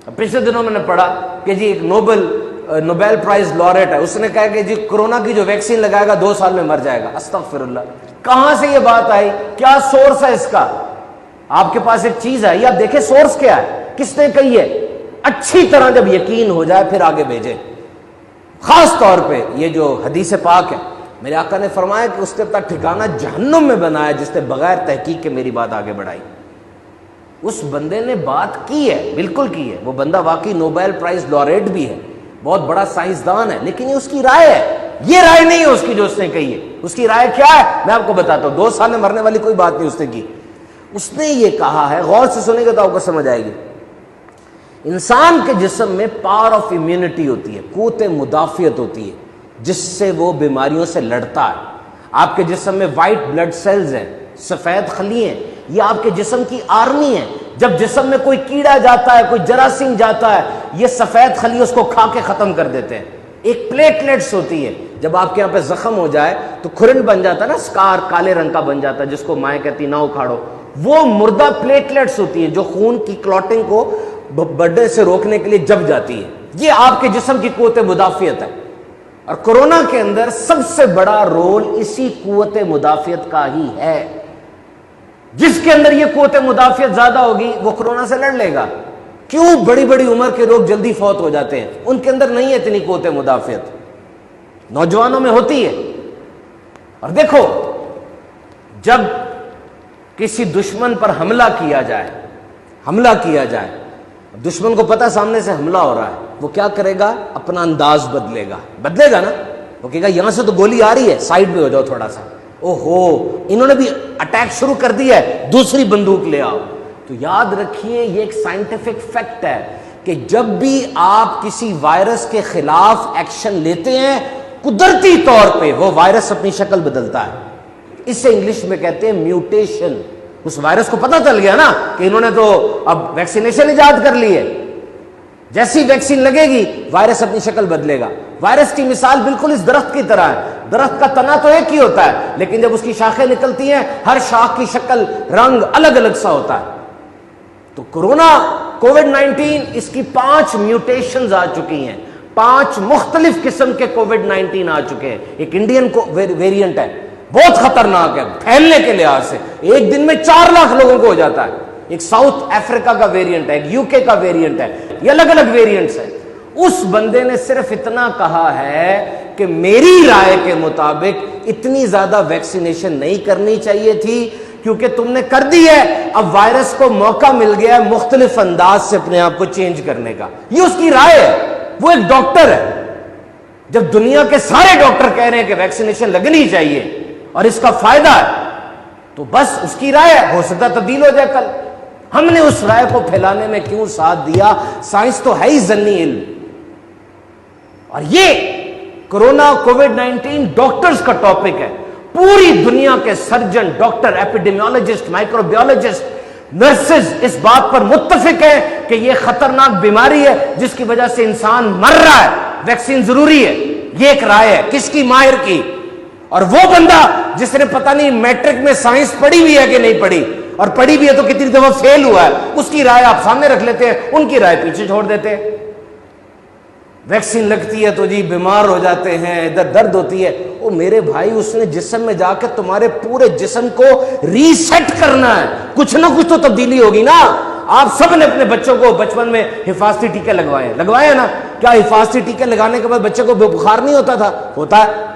پچھلے دنوں میں نے پڑھا کہ جی ایک نوبیل پرائز لوریٹ ہے، اس نے کہا کہ جی کورونا کی جو ویکسین لگائے گا 2 سال میں مر جائے گا۔ استغفر اللہ، کہاں سے یہ بات آئی؟ کیا سورس ہے اس کا؟ آپ کے پاس ایک چیز ہے، یہ آپ دیکھیں سورس کیا ہے، کس نے کہی ہے، اچھی طرح جب یقین ہو جائے پھر آگے بھیجیں۔ خاص طور پہ یہ جو حدیث پاک ہے، میرے آقا نے فرمایا کہ اس نے اپنا ٹھکانہ جہنم میں بنایا جس نے بغیر تحقیق کے میری بات آگے بڑھائی۔ اس بندے نے بات کی ہے، بالکل کی ہے، وہ بندہ واقعی نوبیل پرائز لوریٹ بھی ہے، بہت بڑا سائنسدان ہے، لیکن یہ اس کی رائے ہے، یہ رائے نہیں ہے اس کی جو اس نے کہی ہے۔ اس کی رائے کیا ہے میں آپ کو بتاتا ہوں، 2 سال میں مرنے والی کوئی بات نہیں اس نے کی۔ اس نے یہ کہا ہے، غور سے سنیں گے تو آپ کو سمجھ آئے گی، انسان کے جسم میں پاور آف امیونٹی ہوتی ہے، قوت مدافعت ہوتی ہے، جس سے وہ بیماریوں سے لڑتا ہے۔ آپ کے جسم میں وائٹ بلڈ سیلز ہیں، سفید خلی ہیں، یہ آپ کے جسم کی آرمی ہے۔ جب جسم میں کوئی کیڑا جاتا ہے، کوئی جراثیم جاتا ہے، یہ سفید خلی اس کو کھا کے ختم کر دیتے ہیں۔ ایک پلیٹلیٹس ہوتی ہے، جب آپ کے یہاں پہ زخم ہو جائے تو کھرن بن جاتا ہے نا، سکار کالے رنگ کا بن جاتا ہے جس کو مائیں کہتی نہ اکھاڑو، وہ مردہ پلیٹلیٹس ہوتی ہیں جو خون کی کلوٹنگ کو بڑھنے سے روکنے کے لیے جب جاتی ہے۔ یہ آپ کے جسم کی قوت مدافعت ہے، اور کورونا کے اندر سب سے بڑا رول اسی قوت مدافعت کا ہی ہے۔ جس کے اندر یہ قوت مدافعت زیادہ ہوگی وہ کورونا سے لڑ لے گا۔ کیوں بڑی بڑی عمر کے لوگ جلدی فوت ہو جاتے ہیں؟ ان کے اندر نہیں ہے اتنی قوت مدافعت، نوجوانوں میں ہوتی ہے۔ اور دیکھو، جب کسی دشمن پر حملہ کیا جائے، دشمن کو پتا سامنے سے حملہ ہو رہا ہے، وہ کیا کرے گا؟ اپنا انداز بدلے گا نا، وہ کہے گا یہاں سے تو گولی آ رہی ہے، سائڈ پہ ہو جاؤ تھوڑا سا، اوہو انہوں نے بھی اٹیک شروع کر دیا ہے، دوسری بندوق لے آؤ۔ تو یاد رکھیے یہ ایک سائنٹیفک فیکٹ ہے کہ جب بھی آپ کسی وائرس کے خلاف ایکشن لیتے ہیں، قدرتی طور پہ وہ وائرس اپنی شکل بدلتا ہے۔ اسے انگلش میں کہتے ہیں میوٹیشن۔ اس وائرس کو پتہ چل گیا نا کہ انہوں نے تو اب ویکسینیشن ایجاد کر لی ہے، جیسی ویکسین لگے گی وائرس اپنی شکل بدلے گا۔ وائرس کی مثال بالکل اس درخت کی طرح ہے، درخت کا تنا تو ایک ہی ہوتا ہے، لیکن جب اس کی شاخیں نکلتی ہیں ہر شاخ کی شکل رنگ الگ الگ سا ہوتا ہے۔ تو کورونا کووڈ-19 اس کی 5 میوٹیشنز آ چکی ہیں، 5 مختلف قسم کے کووڈ-19 آ چکے ہیں۔ ایک انڈین ویریئنٹ ہے، بہت خطرناک ہے پھیلنے کے لحاظ سے، ایک دن میں 4 لاکھ لوگوں کو ہو جاتا ہے۔ ایک ساؤتھ افریقہ کا ویریئنٹ ہے، ایک UK کا ویریئنٹ ہے، یہ الگ الگ ویریئنٹس ہیں۔ اس بندے نے صرف اتنا کہا ہے کہ میری رائے کے مطابق اتنی زیادہ ویکسینیشن نہیں کرنی چاہیے تھی، کیونکہ تم نے کر دی ہے، اب وائرس کو موقع مل گیا ہے مختلف انداز سے اپنے آپ کو چینج کرنے کا۔ یہ اس کی رائے ہے، وہ ایک ڈاکٹر ہے۔ جب دنیا کے سارے ڈاکٹر کہہ رہے ہیں کہ ویکسینیشن لگنی چاہیے اور اس کا فائدہ ہے، تو بس اس کی رائے ہے، ہو سکتا تبدیل ہو جائے کل۔ ہم نے اس رائے کو پھیلانے میں کیوں ساتھ دیا؟ سائنس تو ہے ہی ضمنی علم، اور یہ کورونا کووڈ-19 ڈاکٹرز کا ٹاپک ہے۔ پوری دنیا کے سرجن، ڈاکٹر، ایپیڈیمیولوجسٹ، مائکروبیولوجسٹ، نرسز اس بات پر متفق ہیں کہ یہ خطرناک بیماری ہے جس کی وجہ سے انسان مر رہا ہے، ویکسین ضروری ہے۔ یہ ایک رائے ہے، کس کی؟ ماہر کی۔ اور وہ بندہ جس نے پتہ نہیں میٹرک میں سائنس پڑھی ہوئی ہے کہ نہیں پڑھی، اور پڑھی بھی ہے تو کتنی دفعہ فیل ہوا ہے، اس کی رائے آپ سامنے رکھ لیتے ہیں، ان کی رائے پیچھے چھوڑ دیتے ہیں۔ ویکسین لگتی ہے تو جی بیمار ہو جاتے ہیں، ادھر درد ہوتی ہے۔ او میرے بھائی، اس نے جسم میں جا کے تمہارے پورے جسم کو ریسیٹ کرنا ہے، کچھ نہ کچھ تو تبدیلی ہوگی نا۔ آپ سب نے اپنے بچوں کو بچپن میں حفاظتی ٹیکے لگوائے نا؟ کیا حفاظتی ٹیکے لگانے کے بعد بچے کو بخار نہیں ہوتا تھا؟ ہوتا ہے۔